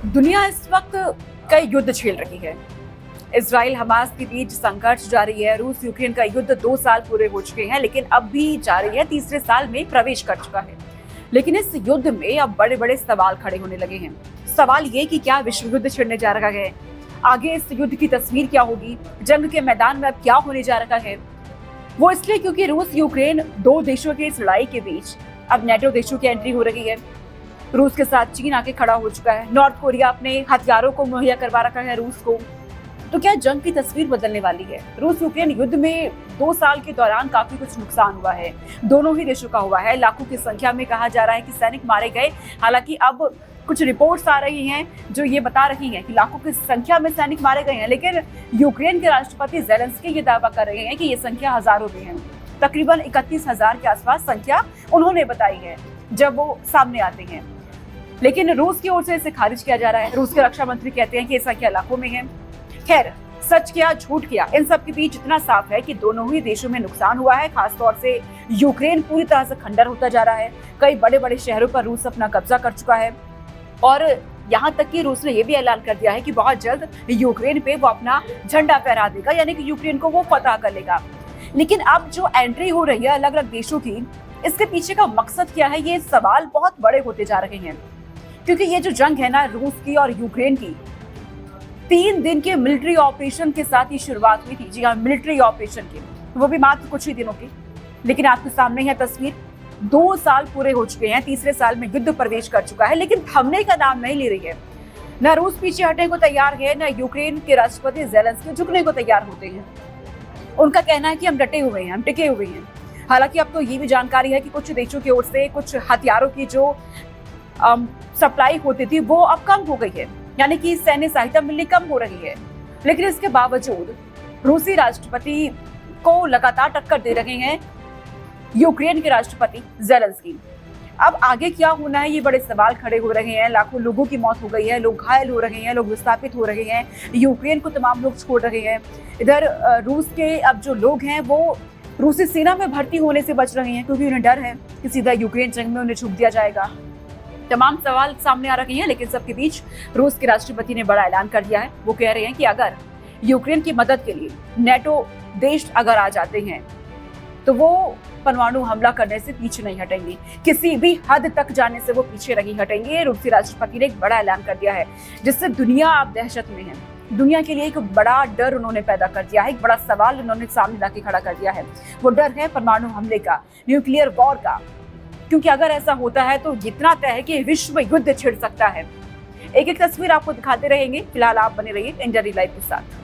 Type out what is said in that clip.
दुनिया इस वक्त कई युद्ध झेल रही है। इजराइल हमास के बीच संघर्ष जारी है। रूस यूक्रेन का युद्ध 2 साल पूरे हो चुके हैं, लेकिन अब भी जारी है, तीसरे साल में प्रवेश कर चुका है। लेकिन इस युद्ध में अब बड़े बड़े सवाल खड़े होने लगे हैं। सवाल ये कि क्या विश्व युद्ध छिड़ने जा रहा है, आगे इस युद्ध की तस्वीर क्या होगी, जंग के मैदान में अब क्या होने जा रहा है। वो इसलिए क्योंकि रूस यूक्रेन दो देशों की इस लड़ाई के बीच अब नेटो देशों की एंट्री हो रही है। रूस के साथ चीन आके खड़ा हो चुका है। नॉर्थ कोरिया अपने हथियारों को मुहैया करवा रखा है रूस को। तो क्या जंग की तस्वीर बदलने वाली है? रूस यूक्रेन युद्ध में 2 साल के दौरान काफी कुछ नुकसान हुआ है, दोनों ही देशों का हुआ है। लाखों की संख्या में कहा जा रहा है कि सैनिक मारे गए। हालांकि अब कुछ रिपोर्ट्स आ रही हैं जो ये बता रही हैं कि लाखों की संख्या में सैनिक मारे गए हैं, लेकिन यूक्रेन के राष्ट्रपति ज़ेलेंस्की ये दावा कर रहे हैं कि ये संख्या हजारों में है। तकरीबन 31,000 के आसपास संख्या उन्होंने बताई है जब वो सामने आते हैं, लेकिन रूस की ओर से इसे खारिज किया जा रहा है। रूस के रक्षा मंत्री कहते हैं कि ये संख्या लाखों में है। खैर, सच क्या झूठ क्या, इन सब के बीच इतना साफ है कि दोनों ही देशों में नुकसान हुआ है। खासतौर से यूक्रेन पूरी तरह से खंडर होता जा रहा है। कई बड़े बड़े शहरों पर रूस अपना कब्जा कर चुका है और यहाँ तक कि रूस ने यह भी ऐलान कर दिया है कि बहुत जल्द यूक्रेन पे वो अपना झंडा फहरा देगा, यानी कि यूक्रेन को वो फतह कर लेगा। लेकिन अब जो एंट्री हो रही है अलग अलग देशों की, इसके पीछे का मकसद क्या है, ये सवाल बहुत बड़े होते जा रहे हैं। क्योंकि ये जो जंग है ना रूस की और यूक्रेन की, 3 दिन के मिलिट्री ऑपरेशन के साथ ये शुरुआत हुई थी। जी हाँ, मिलिट्री ऑपरेशन की, वो भी मात्र कुछ ही दिनों की। लेकिन आपके सामने है तस्वीर, 2 साल पूरे हो चुके हैं, तीसरे साल में युद्ध प्रवेश कर चुका है, लेकिन थमने का नाम नहीं ले रही है। न रूस पीछे हटने को तैयार है, न यूक्रेन के राष्ट्रपति ज़ेलेंस्की झुकने को तैयार होते हैं। उनका कहना है कि हम डटे हुए हैं, हम टिके हुए हैं। हालांकि अब तो ये भी जानकारी है कि कुछ देशों की ओर से कुछ हथियारों की जो सप्लाई होती थी वो अब कम हो गई है, यानी कि सैन्य सहायता मिलनी कम हो रही है। लेकिन इसके बावजूद रूसी राष्ट्रपति को लगातार टक्कर दे रहे हैं यूक्रेन के राष्ट्रपति ज़ेलेंस्की। अब आगे क्या होना है, ये बड़े सवाल खड़े हो रहे हैं। लाखों लोगों की मौत हो गई है, लोग घायल हो रहे हैं, लोग विस्थापित हो रहे हैं, यूक्रेन को तमाम लोग छोड़ रहे हैं। इधर रूस के अब जो लोग हैं वो रूसी सेना में भर्ती होने से बच रहे हैं, क्योंकि उन्हें डर है कि सीधा यूक्रेन जंग में उन्हें झोंक दिया जाएगा। तमाम सवाल सामने आ रहे हैं, लेकिन सबके बीच रूस के राष्ट्रपति ने बड़ा ऐलान कर दिया है। वो कह रहे हैं कि अगर यूक्रेन की मदद के लिए नेटो देश अगर आ जाते हैं तो वो परमाणु हमला करने से पीछे नहीं हटेंगे, किसी भी हद तक जाने से वो पीछे नहीं हटेंगे। रूसी राष्ट्रपति ने एक बड़ा ऐलान कर दिया है, जिससे दुनिया अब दहशत में है। दुनिया के लिए एक बड़ा डर उन्होंने पैदा कर दिया है, एक बड़ा सवाल उन्होंने सामने लाके खड़ा कर दिया है। वो डर है परमाणु हमले का, न्यूक्लियर वॉर का। क्योंकि अगर ऐसा होता है तो इतना तय है कि विश्व युद्ध छिड़ सकता है। एक एक तस्वीर आपको दिखाते रहेंगे। फिलहाल आप बने रहिए इंडिया लाइव के साथ।